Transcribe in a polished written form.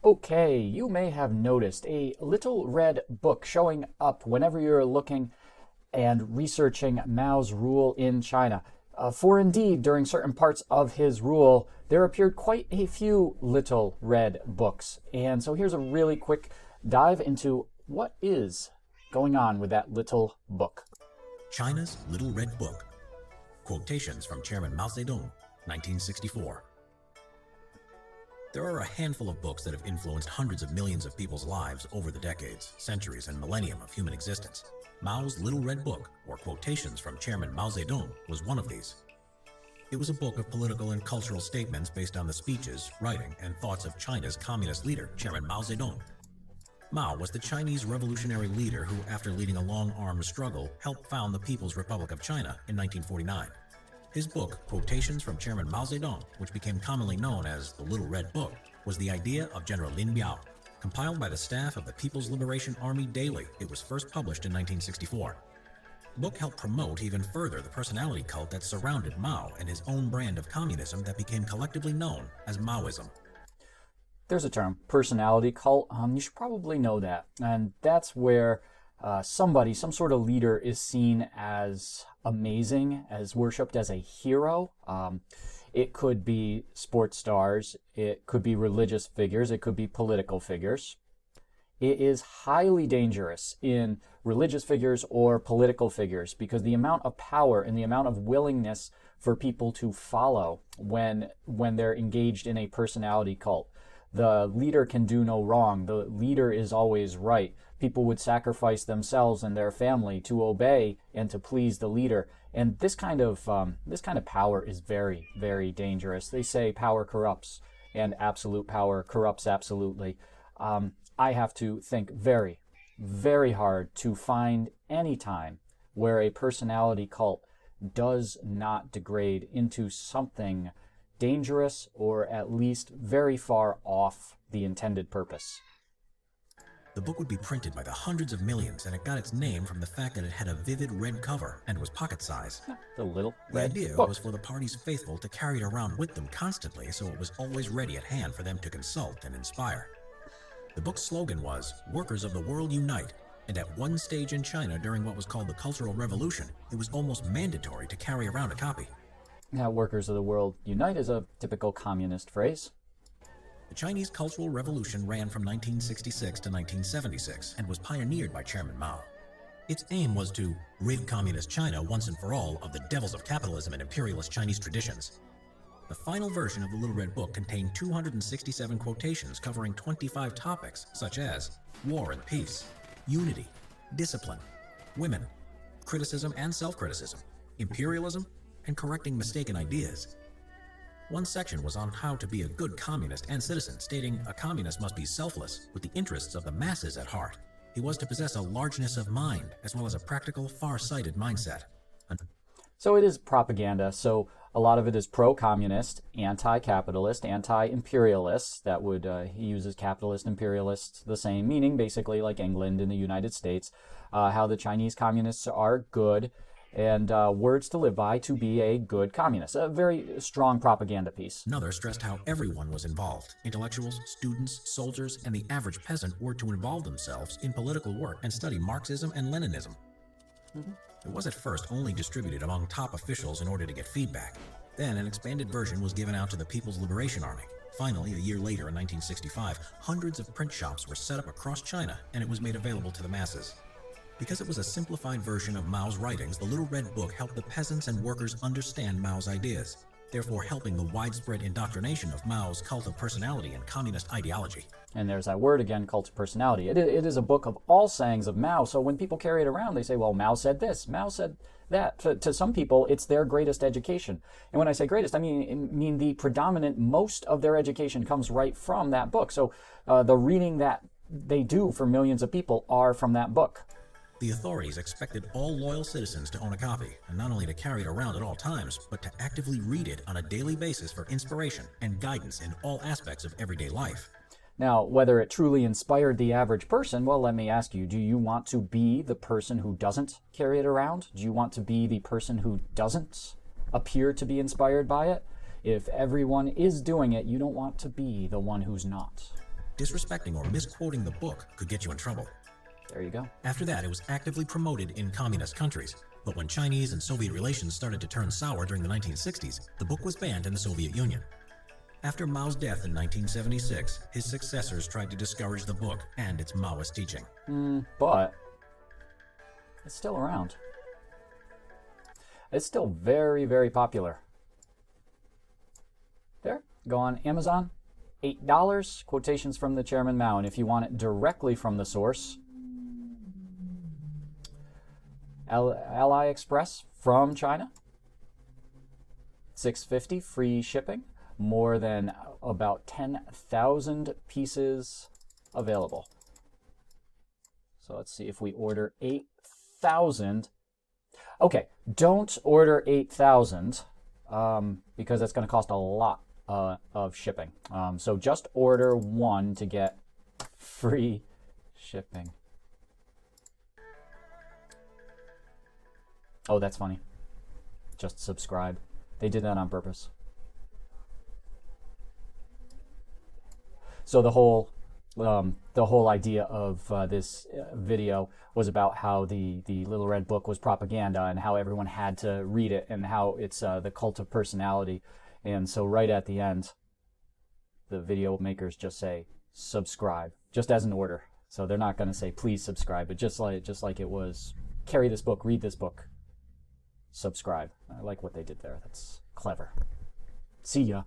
Okay, you may have noticed a little red book showing up whenever you're looking and researching Mao's rule in China. For indeed, during certain parts of his rule, there appeared quite a few little red books. And so here's a really quick dive into what is going on with that little book. China's Little Red Book. Quotations from Chairman Mao Zedong, 1964. There are a handful of books that have influenced hundreds of millions of people's lives over the decades, centuries, and millennium of human existence. Mao's Little Red Book, or Quotations from Chairman Mao Zedong, was one of these. It was a book of political and cultural statements based on the speeches, writing, and thoughts of China's communist leader, Chairman Mao Zedong. Mao was the Chinese revolutionary leader who, after leading a long-armed struggle, helped found the People's Republic of China in 1949. His book, Quotations from Chairman Mao Zedong, which became commonly known as the Little Red Book, was the idea of General Lin Biao. Compiled by the staff of the People's Liberation Army Daily, it was first published in 1964. The book helped promote even further the personality cult that surrounded Mao and his own brand of communism that became collectively known as Maoism. There's a term, personality cult. You should probably know that. And that's where some sort of leader is seen as amazing, as worshipped as a hero. It could be sports stars, it could be religious figures, it could be political figures. It is highly dangerous in religious figures or political figures because the amount of power and the amount of willingness for people to follow when they're engaged in a personality cult. The leader can do no wrong. The leader is always right. People would sacrifice themselves and their family to obey and to please the leader. And this kind of power is very, very dangerous. They say power corrupts, and absolute power corrupts absolutely. I have to think very, very hard to find any time where a personality cult does not degrade into something dangerous or at least very far off the intended purpose. The book would be printed by the hundreds of millions, and it got its name from the fact that it had a vivid red cover and was pocket-sized. The little The red idea book. was for the party's faithful to carry it around with them constantly, so it was always ready at hand for them to consult and inspire. The book's slogan was, "Workers of the world unite," and at one stage in China during what was called the Cultural Revolution, it was almost mandatory to carry around a copy. Now, workers of the world unite is a typical communist phrase. The Chinese Cultural Revolution ran from 1966 to 1976 and was pioneered by Chairman Mao. Its aim was to rid communist China once and for all of the devils of capitalism and imperialist Chinese traditions. The final version of the Little Red Book contained 267 quotations covering 25 topics such as war and peace, unity, discipline, women, criticism and self-criticism, imperialism, and correcting mistaken ideas. One section was on how to be a good communist and citizen, stating a communist must be selfless with the interests of the masses at heart. He was to possess a largeness of mind as well as a practical, far-sighted mindset. So it is propaganda. So a lot of it is pro-communist, anti-capitalist, anti-imperialist. That would, he uses capitalist, imperialist, the same meaning, basically like England in the United States. How the Chinese communists are good and words to live by to be a good communist. A very strong propaganda piece. Another stressed how everyone was involved. Intellectuals, students, soldiers, and the average peasant were to involve themselves in political work and study Marxism and Leninism. It was at first only distributed among top officials in order to get feedback. Then an expanded version was given out to the People's Liberation Army. Finally, a year later in 1965, hundreds of print shops were set up across China and it was made available to the masses. Because it was a simplified version of Mao's writings, the Little Red Book helped the peasants and workers understand Mao's ideas, therefore helping the widespread indoctrination of Mao's cult of personality and communist ideology. And there's that word again, cult of personality. It is a book of all sayings of Mao. So when people carry it around, they say, well, Mao said this, Mao said that. To some people, it's their greatest education. And when I say greatest, I mean the predominant, most of their education comes right from that book. So the reading that they do for millions of people are from that book. The authorities expected all loyal citizens to own a copy, and not only to carry it around at all times, but to actively read it on a daily basis for inspiration and guidance in all aspects of everyday life. Now, whether it truly inspired the average person, well, let me ask you, do you want to be the person who doesn't carry it around? Do you want to be the person who doesn't appear to be inspired by it? If everyone is doing it, you don't want to be the one who's not. disrespecting or misquoting the book could get you in trouble. There you go. After that, it was actively promoted in communist countries. But when Chinese and Soviet relations started to turn sour during the 1960s, the book was banned in the Soviet Union. After Mao's death in 1976, his successors tried to discourage the book and its Maoist teaching. But it's still around. It's still very, very popular. There, go on Amazon, $8, quotations from the Chairman Mao. And if you want it directly from the source, AliExpress from China, $6.50, free shipping, more than about 10,000 pieces available. So let's see if we order 8,000. Okay, don't order 8,000 because that's going to cost a lot of shipping. So just order one to get free shipping. Oh, that's funny. Just subscribe. They did that on purpose. So the whole idea of this video was about how the Little Red Book was propaganda and how everyone had to read it and how it's the cult of personality. And so right at the end, the video makers just say subscribe, just as an order. So they're not going to say please subscribe, but just like it was carry this book, read this book, subscribe. I like what they did there. That's clever. See ya.